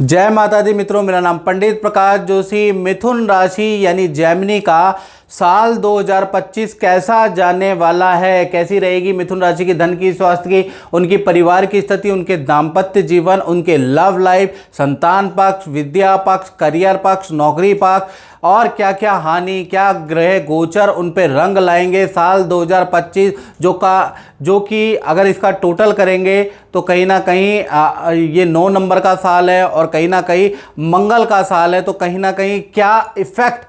जय माता दी मित्रों, मेरा नाम पंडित प्रकाश जोशी। मिथुन राशि यानी जेमिनी का साल 2025 कैसा जाने वाला है, कैसी रहेगी मिथुन राशि की धन की, स्वास्थ्य की, उनकी परिवार की स्थिति, उनके दाम्पत्य जीवन, उनके लव लाइफ, संतान पक्ष, विद्या पक्ष, करियर पक्ष, नौकरी पक्ष और क्या क्या हानि, क्या ग्रह गोचर उन पे रंग लाएंगे साल 2025 जो कि अगर इसका टोटल करेंगे तो कहीं ना कहीं ये 9 नंबर का साल है और कहीं ना कहीं मंगल का साल है। तो कहीं ना कहीं क्या इफेक्ट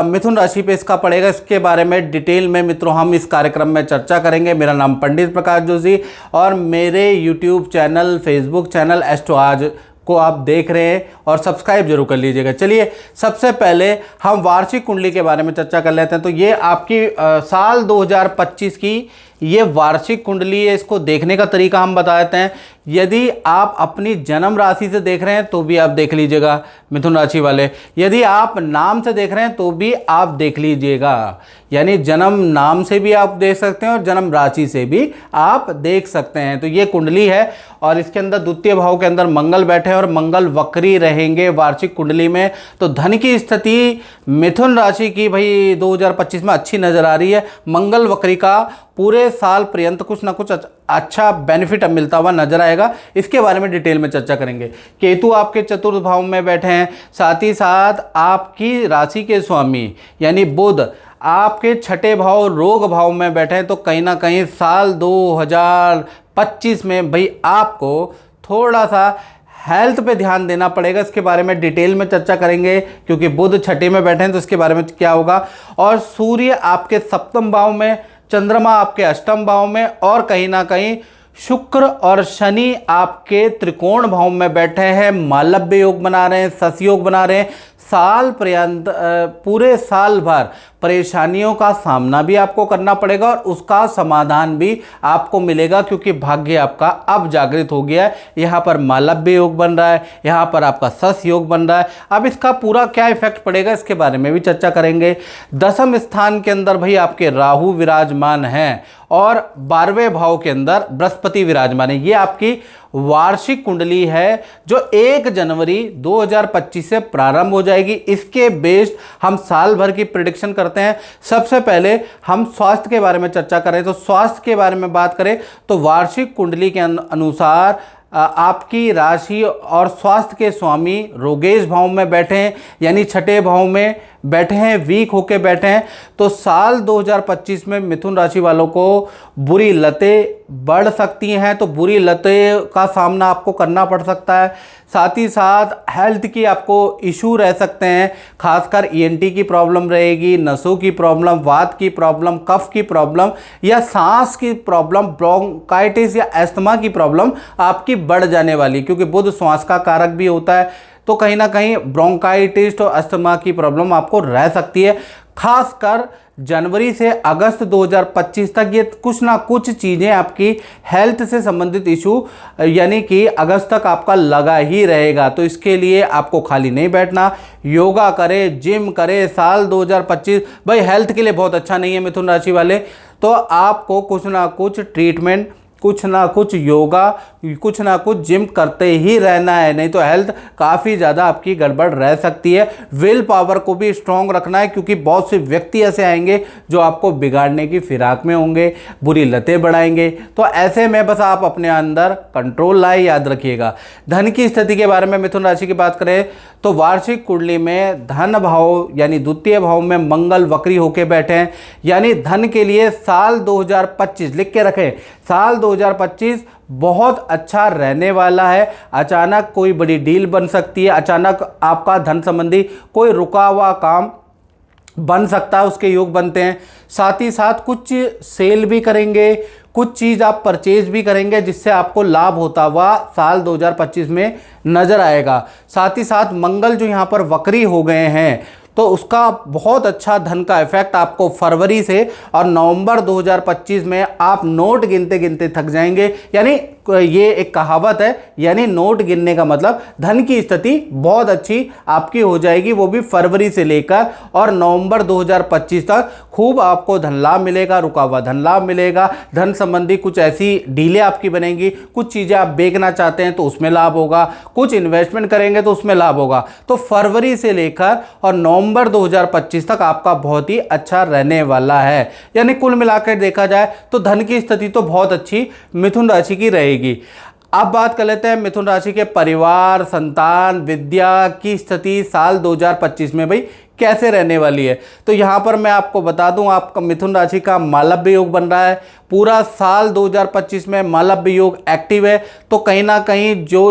मिथुन राशि पे इसका पड़ेगा, इसके बारे में डिटेल में मित्रों हम इस कार्यक्रम में चर्चा करेंगे। मेरा नाम पंडित प्रकाश जोशी और मेरे YouTube channel, Facebook channel astro आज को आप देख रहे हैं और सब्सक्राइब जरूर कर लीजिएगा। चलिए सबसे पहले हम वार्षिक कुंडली के बारे में चर्चा कर लेते हैं। तो ये आपकी साल 2025 की ये वार्षिक कुंडली है। इसको देखने का तरीका हम बता देते हैं। यदि आप अपनी जन्म राशि से देख रहे हैं तो भी आप देख लीजिएगा मिथुन राशि वाले, यदि आप नाम से देख रहे हैं तो भी आप देख लीजिएगा। यानी जन्म नाम से भी आप देख सकते हैं और जन्म राशि से भी आप देख सकते हैं। तो ये कुंडली है और इसके अंदर द्वितीय भाव के अंदर मंगल बैठे हैं और मंगल वक्री रहेंगे वार्षिक कुंडली में। तो धन की स्थिति मिथुन राशि की भाई 2025 में अच्छी नजर आ रही है। मंगल वक्री का पूरे साल पर्यंत कुछ ना कुछ अच्छा बेनिफिट मिलता हुआ नजर आएगा। इसके बारे में डिटेल में चर्चा करेंगे। केतु आपके चतुर्थ भाव में बैठे हैं, साथ ही साथ आपकी राशि के स्वामी यानी बुध आपके छठे भाव रोग भाव में बैठे हैं। तो कहीं ना कहीं साल 2025 में भाई आपको थोड़ा सा हेल्थ पे ध्यान देना पड़ेगा। इसके बारे में डिटेल में चर्चा करेंगे क्योंकि बुध छठे में बैठे हैं तो इसके बारे में क्या होगा। और सूर्य आपके सप्तम भाव में, चंद्रमा आपके अष्टम भाव में और कहीं ना कहीं शुक्र और शनि आपके त्रिकोण भाव में बैठे हैं। मालव्य योग बना रहे हैं, सस योग बना रहे हैं। साल पर्यंत पूरे साल भर परेशानियों का सामना भी आपको करना पड़ेगा और उसका समाधान भी आपको मिलेगा क्योंकि भाग्य आपका अब जागृत हो गया है। यहाँ पर मालव्य योग बन रहा है, यहाँ पर आपका सस योग बन रहा है। अब इसका पूरा क्या इफेक्ट पड़ेगा इसके बारे में भी चर्चा करेंगे। दसम स्थान के अंदर भाई आपके राहु विराजमान हैं और 12वें भाव के अंदर बृहस्पति विराजमान है। ये आपकी वार्षिक कुंडली है जो 1 जनवरी 2025 से प्रारंभ हो जाएगी। इसके बेस्ड हम साल भर की प्रेडिक्शन करते हैं। सबसे पहले हम स्वास्थ्य के बारे में चर्चा करें तो स्वास्थ्य के बारे में बात करें तो वार्षिक कुंडली के अनुसार आपकी राशि और स्वास्थ्य के स्वामी रोगेश भाव में बैठे हैं यानी छठे भाव में बैठे हैं, वीक होके बैठे हैं। तो साल 2025 में मिथुन राशि वालों को बुरी लतें बढ़ सकती हैं, तो बुरी लतें का सामना आपको करना पड़ सकता है। साथ ही साथ हेल्थ की आपको इशू रह सकते हैं, खासकर ईएनटी की प्रॉब्लम रहेगी, नसों की प्रॉब्लम, वात की प्रॉब्लम, कफ की प्रॉब्लम या सांस की प्रॉब्लम, ब्रोंकाइटिस या अस्थमा की प्रॉब्लम आपकी बढ़ जाने वाली क्योंकि बुध श्वास का कारक भी होता है। तो कहीं ना कहीं ब्रोंकाइटिस और अस्थमा की प्रॉब्लम आपको रह सकती है। खासकर जनवरी से अगस्त 2025 तक ये कुछ ना कुछ चीज़ें आपकी हेल्थ से संबंधित इशू यानी कि अगस्त तक आपका लगा ही रहेगा। तो इसके लिए आपको खाली नहीं बैठना, योगा करें, जिम करें। साल 2025 भाई हेल्थ के लिए बहुत अच्छा नहीं है मिथुन राशि वाले, तो आपको कुछ ना कुछ ट्रीटमेंट, कुछ ना कुछ योगा, कुछ ना कुछ जिम करते ही रहना है, नहीं तो हेल्थ काफ़ी ज़्यादा आपकी गड़बड़ रह सकती है। विल पावर को भी स्ट्रॉन्ग रखना है क्योंकि बहुत से व्यक्ति ऐसे आएंगे जो आपको बिगाड़ने की फिराक में होंगे, बुरी लतें बढ़ाएंगे। तो ऐसे में बस आप अपने अंदर कंट्रोल लाए, याद रखिएगा। धन की स्थिति के बारे में मिथुन राशि की बात करें तो वार्षिक कुंडली में धन भाव यानी द्वितीय भाव में मंगल वक्री होके बैठे हैं यानी धन के लिए साल 2025 लिख के रखें, साल 2025 बहुत अच्छा रहने वाला है। अचानक कोई बड़ी डील बन सकती है, अचानक आपका धन संबंधी कोई रुका हुआ काम बन सकता है, उसके योग बनते हैं। साथ ही साथ कुछ सेल भी करेंगे, कुछ चीज़ आप परचेज भी करेंगे जिससे आपको लाभ होता हुआ साल 2025 में नजर आएगा। साथ ही साथ मंगल जो यहाँ पर वक्री हो गए हैं तो उसका बहुत अच्छा धन का इफेक्ट आपको फरवरी से और नवंबर 2025 में आप नोट गिनते गिनते थक जाएंगे। यानी ये एक कहावत है, यानी नोट गिनने का मतलब धन की स्थिति बहुत अच्छी आपकी हो जाएगी, वो भी फरवरी से लेकर और नवंबर 2025 तक खूब आपको धन लाभ मिलेगा, रुका हुआ धन लाभ मिलेगा। धन संबंधी कुछ ऐसी डीले आपकी बनेंगी, कुछ चीज़ें आप बेचना चाहते हैं तो उसमें लाभ होगा, कुछ इन्वेस्टमेंट करेंगे तो उसमें लाभ होगा। तो फरवरी से लेकर और नवंबर 2025 तक आपका बहुत ही अच्छा रहने वाला है। यानी कुल मिलाकर देखा जाए तो धन की स्थिति तो बहुत अच्छी मिथुन राशि की रहेगी। अब बात कर लेते हैं मिथुन राशि के परिवार, संतान, विद्या की स्थिति साल 2025 में भाई कैसे रहने वाली है। तो यहाँ पर मैं आपको बता दूं, आपका मिथुन राशि का मालव्य योग बन रहा है। पूरा साल 2025 में मालव्य योग एक्टिव है। तो कहीं ना कहीं जो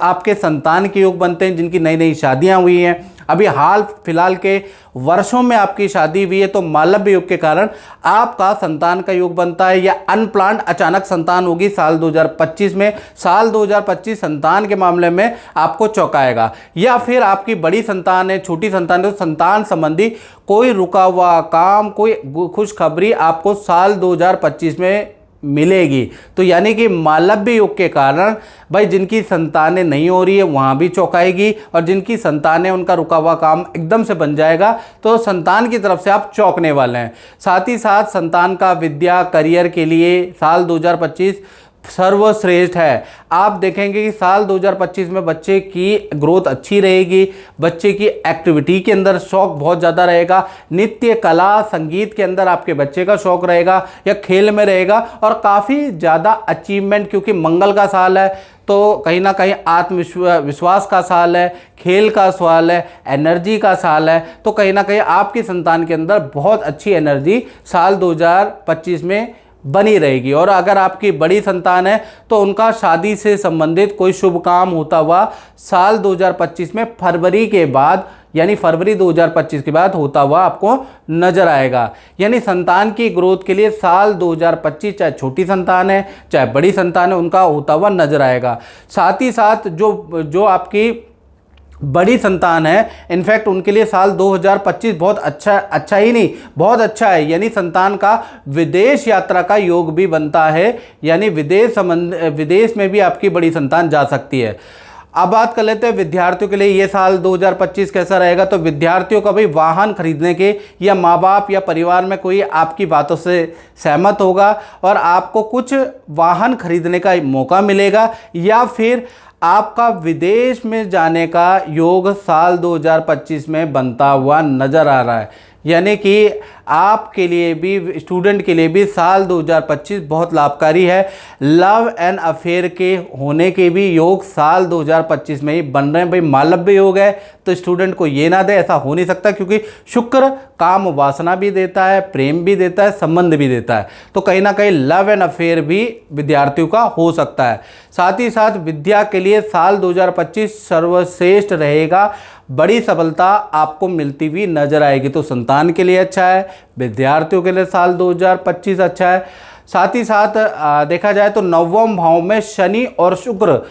आपके संतान के योग बनते हैं, जिनकी नई नई शादियां हुई हैं, अभी हाल फिलहाल के वर्षों में आपकी शादी हुई है, तो मालव्य योग के कारण आपका संतान का योग बनता है या अनप्लान्ड अचानक संतान होगी साल 2025 में। साल 2025 संतान के मामले में आपको चौंकाएगा। या फिर आपकी बड़ी संतान है, छोटी संतान है, तो संतान संबंधी कोई रुका हुआ काम, कोई खुशखबरी आपको साल 2025 में मिलेगी। तो यानी कि मालव्य योग के कारण भाई जिनकी संतानें नहीं हो रही है वहाँ भी चौंकाएगी, और जिनकी संतानें उनका रुका हुआ काम एकदम से बन जाएगा, तो संतान की तरफ से आप चौंकने वाले हैं। साथ ही साथ संतान का विद्या करियर के लिए साल 2025 सर्वश्रेष्ठ है। आप देखेंगे कि साल 2025 में बच्चे की ग्रोथ अच्छी रहेगी, बच्चे की एक्टिविटी के अंदर शौक बहुत ज़्यादा रहेगा, नृत्य कला संगीत के अंदर आपके बच्चे का शौक रहेगा या खेल में रहेगा, और काफ़ी ज़्यादा अचीवमेंट, क्योंकि मंगल का साल है तो कहीं ना कहीं आत्मविश्वास का साल है, खेल का साल है, एनर्जी का साल है। तो कहीं ना कहीं आपकी संतान के अंदर बहुत अच्छी एनर्जी साल 2025 में बनी रहेगी। और अगर आपकी बड़ी संतान है तो उनका शादी से संबंधित कोई शुभ काम होता हुआ साल 2025 में फरवरी के बाद, यानी फरवरी 2025 के बाद होता हुआ आपको नजर आएगा। यानी संतान की ग्रोथ के लिए साल 2025 चाहे छोटी संतान है चाहे बड़ी संतान है, उनका होता हुआ नजर आएगा। साथ ही साथ जो आपकी बड़ी संतान है, इनफैक्ट उनके लिए साल 2025 बहुत अच्छा ही नहीं बहुत अच्छा है। यानी संतान का विदेश यात्रा का योग भी बनता है, यानी विदेश में भी आपकी बड़ी संतान जा सकती है। अब बात कर लेते हैं विद्यार्थियों के लिए ये साल 2025 कैसा रहेगा। तो विद्यार्थियों का भी वाहन खरीदने के, या माँ बाप या परिवार में कोई आपकी बातों से सहमत होगा और आपको कुछ वाहन खरीदने का मौका मिलेगा, या फिर आपका विदेश में जाने का योग साल 2025 में बनता हुआ नज़र आ रहा है। यानी कि आपके लिए भी, स्टूडेंट के लिए भी साल 2025 बहुत लाभकारी है। लव एंड अफेयर के होने के भी योग साल 2025 में ही बन रहे हैं। भाई मालव्य योग है तो स्टूडेंट को ये ना दे, ऐसा हो नहीं सकता, क्योंकि शुक्र काम वासना भी देता है, प्रेम भी देता है, संबंध भी देता है। तो कहीं ना कहीं लव एंड अफेयर भी विद्यार्थियों का हो सकता है। साथ ही साथ विद्या के लिए साल 2025 सर्वश्रेष्ठ रहेगा। बड़ी सफलता आपको मिलती हुई नजर आएगी। तो संतान के लिए अच्छा है, विद्यार्थियों के लिए साल 2025 अच्छा है। साथ ही साथ देखा जाए तो नवम भाव में शनि और शुक्र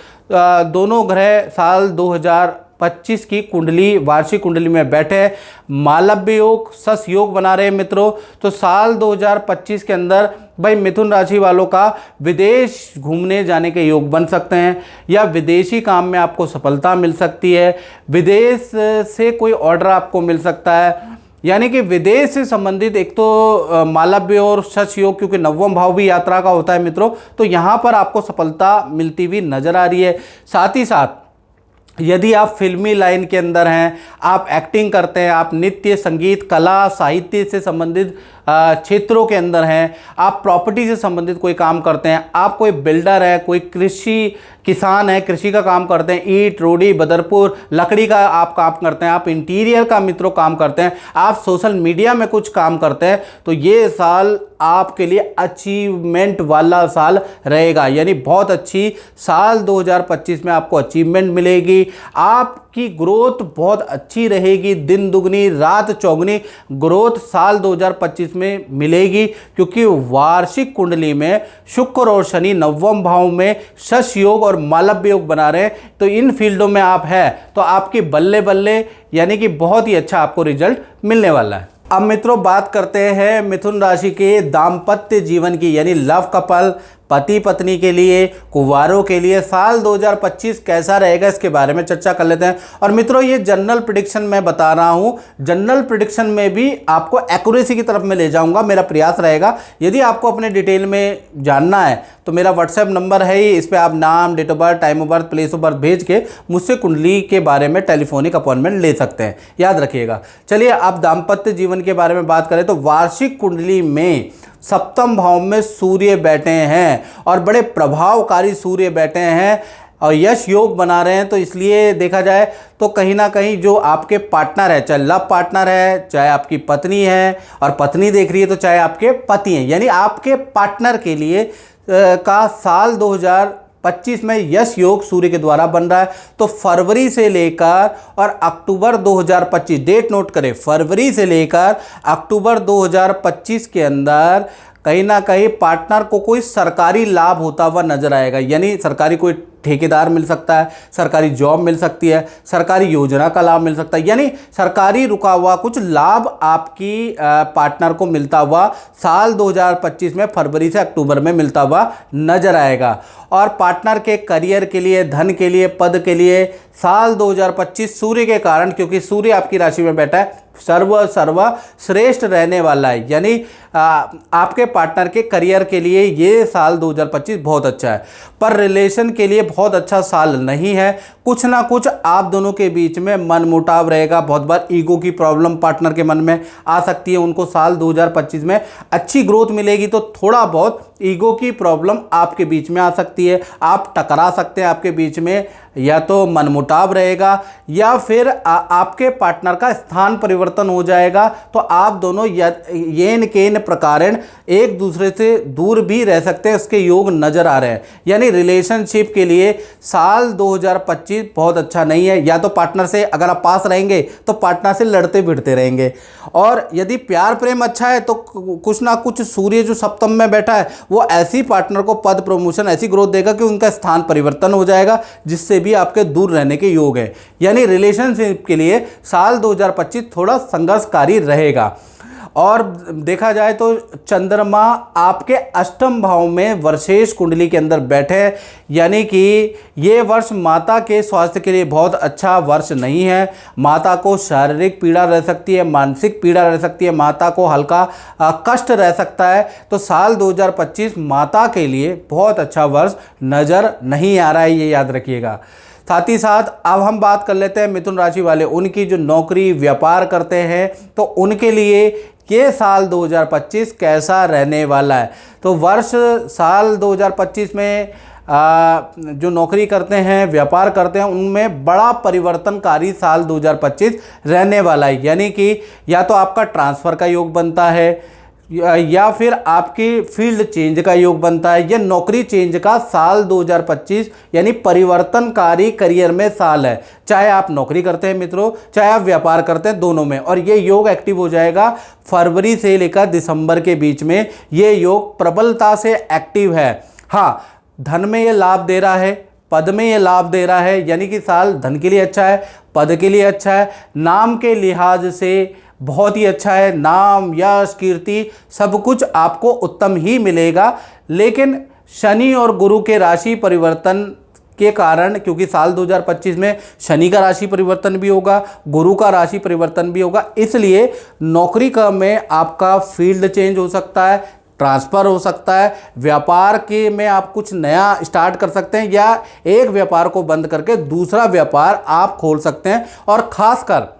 दोनों ग्रह साल 2025 की कुंडली, वार्षिक कुंडली में बैठे मालव्य योग सस योग बना रहे हैं मित्रों। तो साल 2025 के अंदर भाई मिथुन राशि वालों का विदेश घूमने जाने के योग बन सकते हैं, या विदेशी काम में आपको सफलता मिल सकती है, विदेश से कोई ऑर्डर आपको मिल सकता है। यानी कि विदेश से संबंधित एक तो मालव्य और शश योग, क्योंकि नवम भाव भी यात्रा का होता है मित्रों, तो यहाँ पर आपको सफलता मिलती हुई नजर आ रही है। साथ ही साथ यदि आप फिल्मी लाइन के अंदर हैं, आप एक्टिंग करते हैं, आप नृत्य संगीत कला साहित्य से संबंधित क्षेत्रों के अंदर हैं, आप प्रॉपर्टी से संबंधित कोई काम करते हैं, आप कोई बिल्डर है, कोई किसान है, कृषि का काम करते हैं, ईंट रोडी बदरपुर लकड़ी का आप काम करते हैं, आप इंटीरियर का मित्रों काम करते हैं, आप सोशल मीडिया में कुछ काम करते हैं, तो ये साल आपके लिए अचीवमेंट वाला साल रहेगा। यानी बहुत अच्छी साल 2025 में आपको अचीवमेंट मिलेगी, आपकी ग्रोथ बहुत अच्छी रहेगी, दिन दुगनी रात चौगुनी ग्रोथ साल 2025 में मिलेगी, क्योंकि वार्षिक कुंडली में शुक्र और शनि नवम भाव में शश योग और मालव्य योग बना रहे हैं। तो इन फील्डों में आप है तो आपकी बल्ले बल्ले यानी कि बहुत ही अच्छा आपको रिजल्ट मिलने वाला है। अब मित्रों बात करते हैं मिथुन राशि के दाम्पत्य जीवन की, यानी लव कपल, पति पत्नी के लिए, कुंवारों के लिए साल 2025 कैसा रहेगा इसके बारे में चर्चा कर लेते हैं। और मित्रों ये जनरल प्रेडिक्शन मैं बता रहा हूँ, जनरल प्रेडिक्शन में भी आपको एक्यूरेसी की तरफ में ले जाऊंगा, मेरा प्रयास रहेगा। यदि आपको अपने डिटेल में जानना है तो मेरा व्हाट्सएप नंबर है ही, इस पर आप नाम, date of birth, time of birth, place of birth भेज के मुझसे कुंडली के बारे में टेलीफोनिक अपॉइंटमेंट ले सकते हैं, याद रखिएगा। चलिए आप दाम्पत्य जीवन के बारे में बात करें तो वार्षिक कुंडली में सप्तम भाव में सूर्य बैठे हैं और बड़े प्रभावकारी सूर्य बैठे हैं और यश योग बना रहे हैं। तो इसलिए देखा जाए तो कहीं ना कहीं जो आपके पार्टनर है, चाहे लव पार्टनर है, चाहे आपकी पत्नी है, और पत्नी देख रही है तो चाहे आपके पति हैं, यानी आपके पार्टनर के लिए का साल 2025 में यश योग सूर्य के द्वारा बन रहा है। तो फरवरी से लेकर और अक्टूबर 2025, डेट नोट करें, फरवरी से लेकर अक्टूबर 2025 के अंदर कहीं ना कहीं पार्टनर को कोई सरकारी लाभ होता हुआ नजर आएगा, यानी सरकारी कोई ठेकेदार मिल सकता है, सरकारी जॉब मिल सकती है, सरकारी योजना का लाभ मिल सकता है, यानी सरकारी रुका हुआ कुछ लाभ आपकी पार्टनर को मिलता हुआ साल 2025 में फरवरी से अक्टूबर में मिलता हुआ नजर आएगा। और पार्टनर के करियर के लिए, धन के लिए, पद के लिए साल 2025 सूर्य के कारण, क्योंकि सूर्य आपकी राशि में बैठा है, सर्व श्रेष्ठ रहने वाला है, यानी आपके पार्टनर के करियर के लिए ये साल 2025 बहुत अच्छा है। पर रिलेशन के लिए बहुत अच्छा साल नहीं है, कुछ ना कुछ आप दोनों के बीच में मनमुटाव रहेगा, बहुत बार ईगो की प्रॉब्लम पार्टनर के मन में आ सकती है। उनको साल 2025 में अच्छी ग्रोथ मिलेगी तो थोड़ा बहुत ईगो की प्रॉब्लम आपके बीच में आ सकती है, आप टकरा सकते हैं, आपके बीच में या तो मनमुटाव रहेगा या फिर आपके पार्टनर का स्थान परिवर्तन हो जाएगा। तो आप दोनों येन केन प्रकारेण एक दूसरे से दूर भी रह सकते हैं, इसके योग नजर आ रहे हैं। यानी रिलेशनशिप के लिए साल 2025 बहुत अच्छा नहीं है। या तो पार्टनर से अगर आप पास रहेंगे तो पार्टनर से लड़ते भिड़ते रहेंगे, और यदि प्यार प्रेम अच्छा है तो कुछ ना कुछ सूर्य जो सप्तम में बैठा है वो ऐसी पार्टनर को पद प्रमोशन, ऐसी ग्रोथ देगा कि उनका स्थान परिवर्तन हो जाएगा, जिससे भी आपके दूर रहने के योग है। यानी रिलेशनशिप के लिए साल 2025 थोड़ा संघर्षकारी रहेगा। और देखा जाए तो चंद्रमा आपके अष्टम भाव में वर्षेश कुंडली के अंदर बैठे, यानी कि ये वर्ष माता के स्वास्थ्य के लिए बहुत अच्छा वर्ष नहीं है। माता को शारीरिक पीड़ा रह सकती है, मानसिक पीड़ा रह सकती है, माता को हल्का कष्ट रह सकता है। तो साल 2025 माता के लिए बहुत अच्छा वर्ष नज़र नहीं आ रहा है, ये याद रखिएगा। साथ ही साथ अब हम बात कर लेते हैं मिथुन राशि वाले, उनकी जो नौकरी व्यापार करते हैं तो उनके लिए ये साल 2025 कैसा रहने वाला है। तो वर्ष साल 2025 में जो नौकरी करते हैं, व्यापार करते हैं, उनमें बड़ा परिवर्तनकारी साल 2025 रहने वाला है। यानी कि या तो आपका ट्रांसफ़र का योग बनता है, या फिर आपकी फील्ड चेंज का योग बनता है, या नौकरी चेंज का साल 2025 यानी परिवर्तनकारी करियर में साल है। चाहे आप नौकरी करते हैं मित्रों, चाहे आप व्यापार करते हैं, दोनों में। और ये योग एक्टिव हो जाएगा फरवरी से लेकर दिसंबर के बीच में, ये योग प्रबलता से एक्टिव है। हाँ, धन में ये लाभ दे रहा है, पद में ये लाभ दे रहा है, यानी कि साल धन के लिए अच्छा है, पद के लिए अच्छा है, नाम के लिहाज से बहुत ही अच्छा है। नाम, यश, कीर्ति सब कुछ आपको उत्तम ही मिलेगा। लेकिन शनि और गुरु के राशि परिवर्तन के कारण, क्योंकि साल 2025 में शनि का राशि परिवर्तन भी होगा, गुरु का राशि परिवर्तन भी होगा, इसलिए नौकरी का में आपका फील्ड चेंज हो सकता है, ट्रांसफ़र हो सकता है, व्यापार के में आप कुछ नया स्टार्ट कर सकते हैं, या एक व्यापार को बंद करके दूसरा व्यापार आप खोल सकते हैं। और ख़ासकर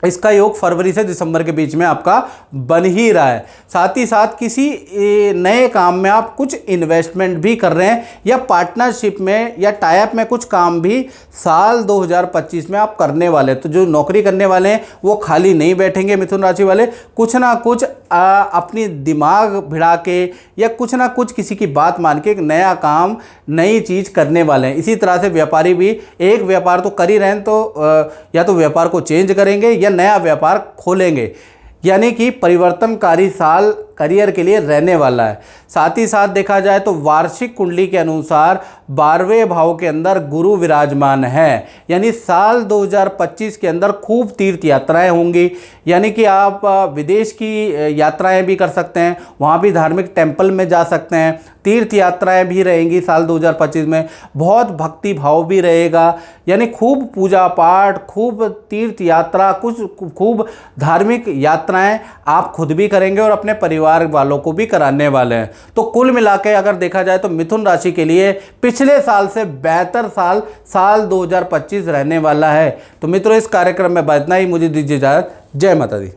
इसका योग फरवरी से दिसंबर के बीच में आपका बन ही रहा है। साथ ही साथ किसी नए काम में आप कुछ इन्वेस्टमेंट भी कर रहे हैं, या पार्टनरशिप में या टाइप में कुछ काम भी साल 2025 में आप करने वाले। तो जो नौकरी करने वाले हैं वो खाली नहीं बैठेंगे मिथुन राशि वाले, कुछ ना कुछ अपनी दिमाग भिड़ा के या कुछ ना कुछ किसी की बात मान के एक नया काम, नई चीज़ करने वाले हैं। इसी तरह से व्यापारी भी एक व्यापार तो कर ही रहे हैं, तो या तो व्यापार को चेंज करेंगे या नया व्यापार खोलेंगे। यानी कि परिवर्तनकारी साल करियर के लिए रहने वाला है। साथ ही साथ देखा जाए तो वार्षिक कुंडली के अनुसार 12वें भाव के अंदर गुरु विराजमान है, यानी साल 2025 के अंदर खूब तीर्थ यात्राएं होंगी। यानी कि आप विदेश की यात्राएं भी कर सकते हैं, वहाँ भी धार्मिक टेम्पल में जा सकते हैं, तीर्थ यात्राएं भी रहेंगी साल 2025 में, बहुत भक्ति भाव भी रहेगा। यानी खूब पूजा पाठ, खूब तीर्थ यात्रा, कुछ खूब धार्मिक यात्राएं आप खुद भी करेंगे और अपने परिवार वालों को भी कराने वाले हैं। तो कुल मिला के अगर देखा जाए तो मिथुन राशि के लिए पिछले साल से बेहतर साल 2025 रहने वाला है। तो मित्रों, इस कार्यक्रम में इतना ही। मुझे दीजिए इजाजत। जय माता दी।